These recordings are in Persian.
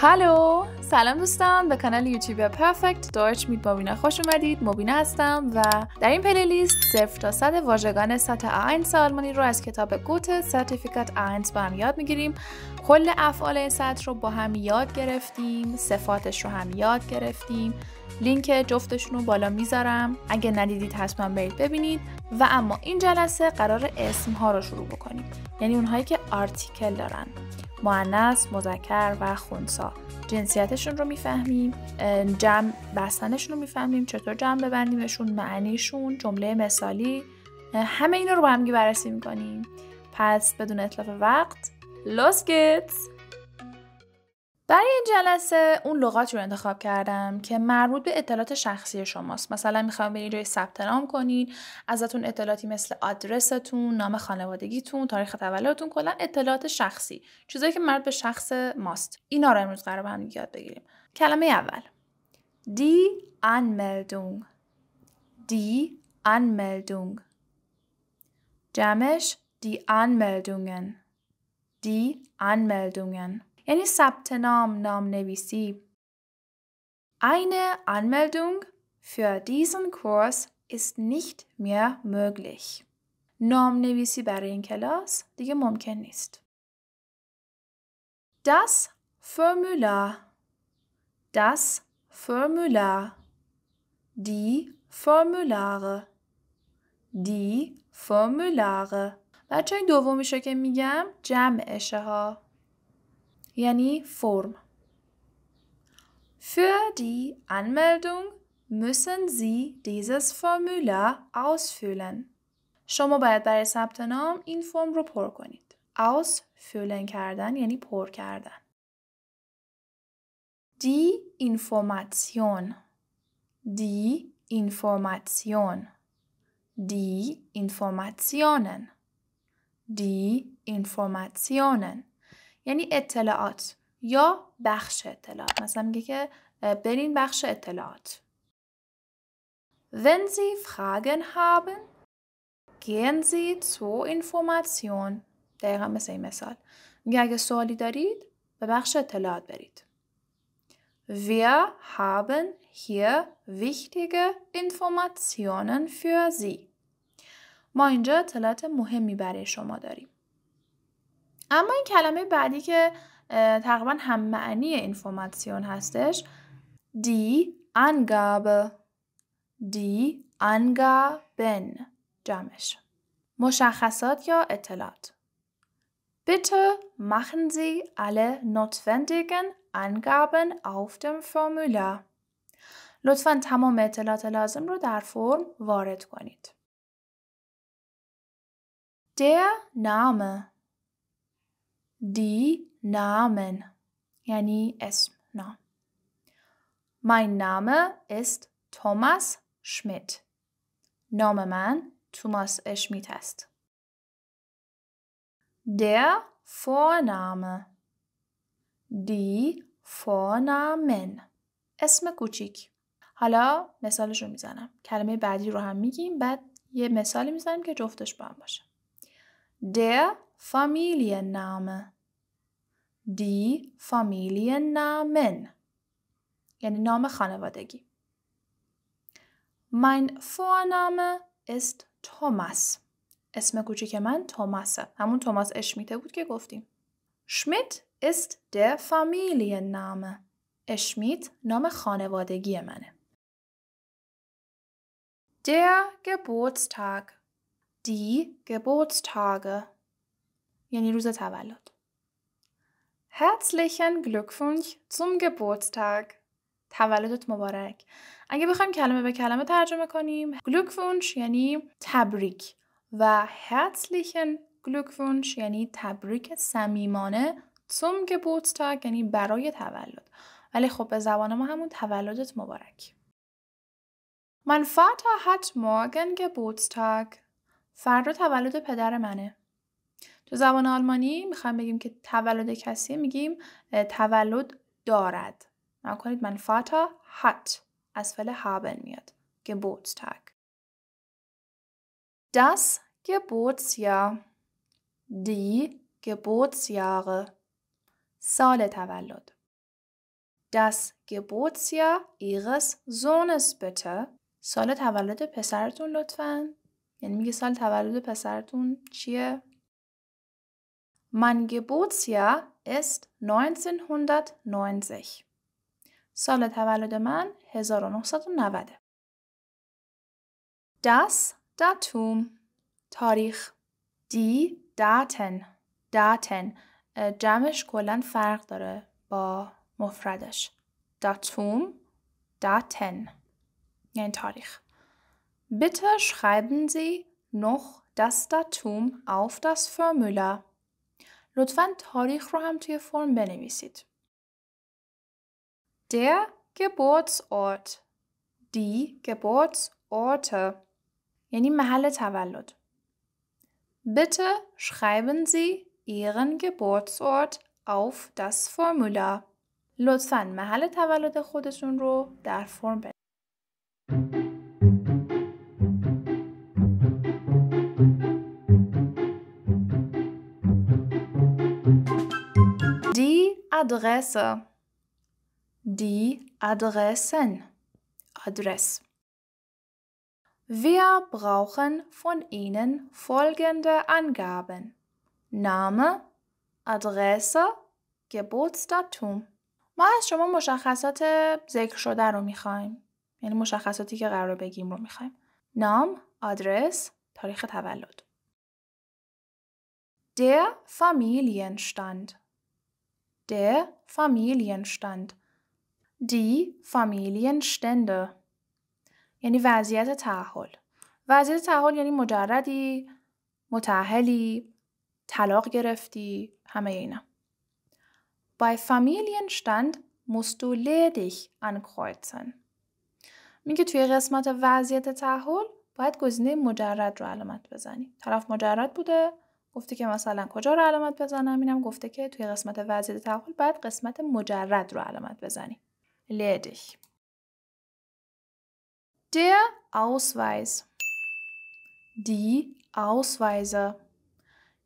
هالو، سلام دوستان، به کانال یوتیوب پرفکت دویچ میت مبینا خوش اومدید. مبینا هستم و در این پلیلیست 0 تا 100 واژگان سطح A1 آلمانی رو از کتاب گوته سرتیفیکات A1 با هم یاد میگیریم. کل افعال این سطر رو با هم یاد گرفتیم، صفاتش رو هم یاد گرفتیم. لینک جفتشون رو بالا میذارم، اگه ندیدید حتما برید ببینید. و اما این جلسه قرار اسم ها رو شروع بکنیم، یعنی اونهایی که آرتیکل دارن، مؤنث، مذکر و خنثی. جنسیتشون رو میفهمیم، جمع بستنشون رو میفهمیم، چطور جمع ببندیمشون، معنیشون، جمله مثالی، همه اینا رو با هم بررسی میکنیم. پس بدون اتلاف وقت los geht's. برای این جلسه اون لغاتی رو انتخاب کردم که مربوط به اطلاعات شخصی شماست. مثلا میخوام برید جای ثبت نام کنین، ازتون اطلاعاتی مثل آدرستون، نام خانوادگیتون، تاریخ تولدتون، کلا اطلاعات شخصی، چیزایی که مربوط به شخص ماست. اینا رو امروز قراره با هم یاد بگیریم. کلمه اول die Anmeldung. die Anmeldung. جمعش die Anmeldungen. die Anmeldungen. یعنی ثبت نام، نام نویسی. Eine Anmeldung für diesen Kurs ist nicht mehr möglich. نام نویسی برای این کلاس دیگه ممکن نیست. Das Formular. Das Formular. Die Formulare. Die Formulare. بچه این دومیشو که میگم جمعشه ها، یعنی فرم. Für die Anmeldung müssen Sie dieses Formular ausfüllen. شما باید برای ثبت نام این فرم رو پر کنید. ausfüllen کردن یعنی پر کردن. Die Information. Die Information. Die Informationen. Die Informationen. یعنی اطلاعات یا بخش اطلاعات. مثلا میگه که برین بخش اطلاعات. Wenn Sie Fragen haben, gehen Sie zur Information. دقیقا مثل این مثال. میگه اگه سوالی دارید به بخش اطلاعات برید. Wir haben hier wichtige Informationen für Sie. ما اینجا اطلاعات مهمی برای شما داریم. اما این کلمه بعدی که تقریبا هم معنی اینفورماسیون هستش، die Angabe. die Angaben جمعش. مشخصات یا اطلاعات. Bitte machen Sie alle notwendigen Angaben auf dem Formular. لطفاً تمام اطلاعات لازم رو در فرم وارد کنید. Der Name. Die Namen. یعنی اسم، نام. Mein Name ist Thomas Schmidt. نام من توماس اشمیت است. Der Vorname. Die Vornamen. اسم کوچیک. حالا مثالش رو میزنم. کلمه بعدی رو هم میگیم، بعد یه مثالی میزنیم که جفتش با هم باشه. Der Familienname. Die Familiennamen. یعنی نام خانوادگی. Mein Vorname ist Thomas. اسم کوچیک من توماسه. همون توماس اشمیته بود که گفتیم. Schmidt ist der Familienname. اشمیت نام خانوادگی منه. Der Geburtstag. Die Geburtstage. یعنی روز تولد. Herzlichen Glückwunsch zum Geburtstag. تولدت مبارک. اگه بخوایم کلمه به کلمه ترجمه کنیم، Glückwunsch یعنی تبریک و Herzlichen Glückwunsch یعنی تبریک صمیمانه، zum Geburtstag یعنی برای تولد. ولی خب به زبان ما همون تولدت مبارک. Mein Vater hat morgen Geburtstag. فردا تولد پدر منه. تو زبان آلمانی میخوایم بگیم که تولد کسی میگیم تولد دارد. نکنید من Vater hat از فعل haben میاد. Geburtstag. Das Geburtsjahr. Die Geburtsjahre. سال تولد. Das Geburtsjahr Ihres Sohnes bitte. سال تولد پسرتون لطفاً. یعنی میگه سال تولد پسرتون چیه؟ Mein Geburtsjahr ist 1990. سال تولد من 1990. Das Datum. تاریخ. Die Daten. Daten. جمعش کلاً فرق داره با مفردش. Datum. Daten. یعنی تاریخ. Bitte schreiben Sie noch das Datum auf das Formular. لطفاً تاریخ رو هم توی فرم بنویسید. Der Geburtsort. Die Geburtsorte. یعنی محل تولد. Bitte schreiben Sie Ihren Geburtsort auf das Formular. لطفاً محل تولد خودتون رو در فرم بنویسید. Die Adresse. Die Adressen. Adress. Wir brauchen von Ihnen folgende Angaben. Name, Adresse, Geburtsdatum. ما از شما مشخصات ذکر شده رو میخوایم. یعنی مشخصاتی که قرار بگیم رو میخوایم. نام، آدرس، تاریخ تولد. Der Familienstand. Der Familienstand. Die Familienstände. یعنی وضعیت تأهل. وضعیت تأهل یعنی مجردی، متأهلی، طلاق گرفتی، همه اینا. Bei Familienstand musst du ledig ankreuzen. میگه توی قسمت وضعیت تأهل باید گزینه مجرد رو علامت بزنی. طرف مجرد بوده، گفته که مثلا کجا رو علامت بزنم، اینم گفته که توی قسمت وضعیت تأهل باید قسمت مجرد رو علامت بزنی. ledig. Der Ausweis. Die Ausweise.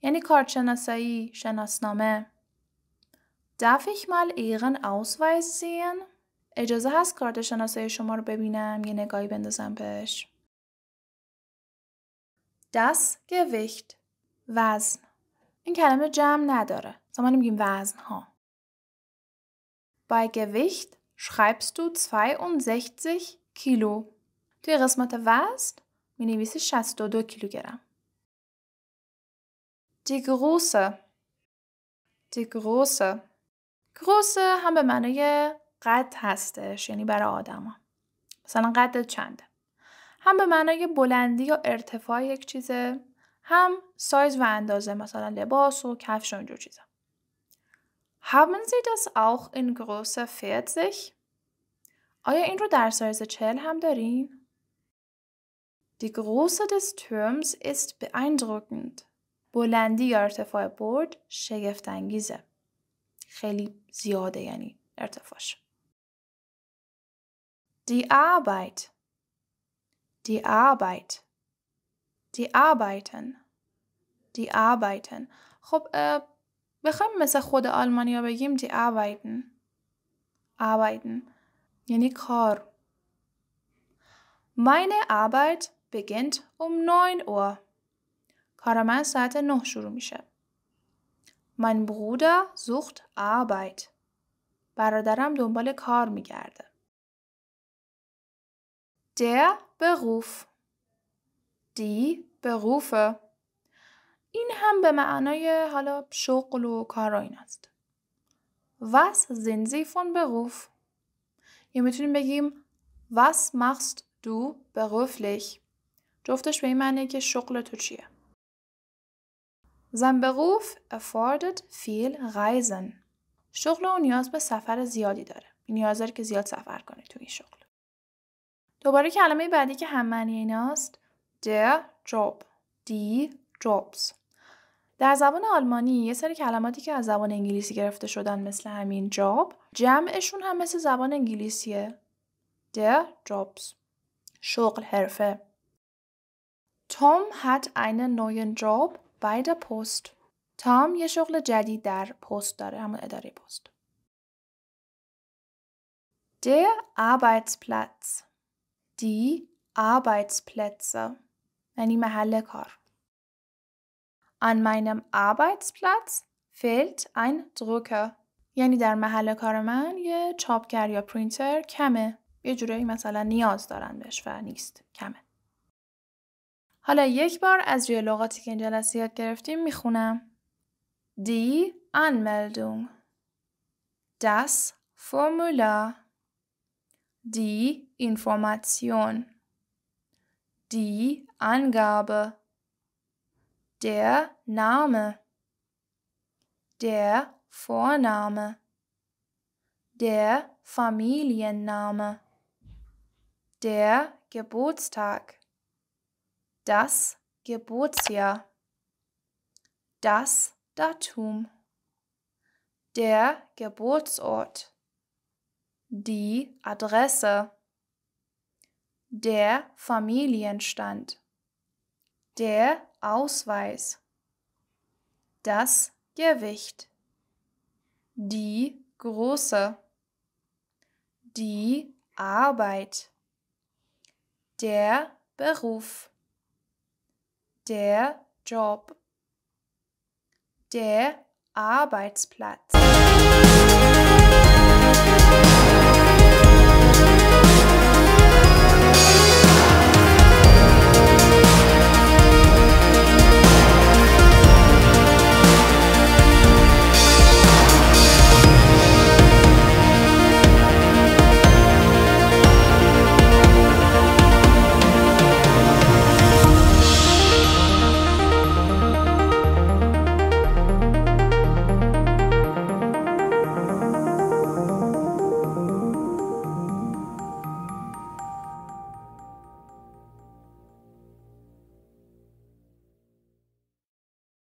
یعنی کارتشناسایی، شناسنامه. Darf ich mal Ihren Ausweis sehen? اجازه هست کارت شناسایی شما رو ببینم، یه نگاهی بندازم بهش. Das Gewicht. وزن. این کلمه جمع نداره. زمان میگیم وزن ها. Bei Gewicht schreibst du 62 Kilo. توی قسمت وزن می نویسی 62 کیلوگرم. Die Größe. Die Größe. Größe هم به معنای قد هستش، یعنی برای آدم ها. مثلا قدت چنده. هم به معنای بلندی یا ارتفاع یک چیزه، هم سایز و اندازه، مثلا لباس و کفش و اینجور چیزا. Haben Sie das auch in Größe 40? آیا این رو در سایز 40 هم دارین؟ Die Größe des Turms ist beeindruckend. بلندی یا ارتفاع برج شگفت انگیزه. خیلی زیاده یعنی ارتفاعش. Die Arbeit. Die Arbeit. Die Arbeiten. Die Arbeiten. خب بخوایم مثل خود آلمانیا بگیم die Arbeiten. Arbeiten. یعنی کار. Meine Arbeit beginnt um 9 Uhr. کار من ساعت 9 شروع میشه. Mein Bruder sucht Arbeit. برادرم دنبال کار میگرده. Der Beruf. Die Berufe. این هم به معنای حالا شغل و کار این است. Was sind Sie von Beruf? یا میتونیم بگیم Was machst du beruflich? جفتش به این معنیه که شغل تو چیه. Sein Beruf erfordert viel Reisen. شغل اون نیاز به سفر زیادی داره. نیاز داره که زیاد سفر کنه تو این شغل. دوباره کلمه بعدی که هم معنی ایناست der Job. Die Jobs. در زبان آلمانی یه سری کلماتی که از زبان انگلیسی گرفته شدن مثل همین job جمعشون هم مثل زبان انگلیسیه. Der Jobs. شغل، حرفه. Tom hat einen neuen Job bei der Post. تام یه شغل جدید در پست داره، همون اداره پست. Der Arbeitsplatz. Die Arbeitsplätze. یعنی محل کار. An meinem Arbeitsplatz fehlt ein Drucker. یعنی در محل کار من یه چاپگر یا پرینتر کمه. یه جورایی مثلا نیاز دارن بهش و نیست. کمه. حالا یک بار از روی لغاتی که این جلسه یاد گرفتیم میخونم. Die Anmeldung. Das Formular. Die Information. Die Angabe. Der Name. Der Vorname. Der Familienname. Der Geburtstag. Das Geburtsjahr. Das Datum. Der Geburtsort. Die Adresse. Der Familienstand. Der Ausweis. Das Gewicht. Die Größe. Die Arbeit. Der Beruf. Der Job. Der Arbeitsplatz.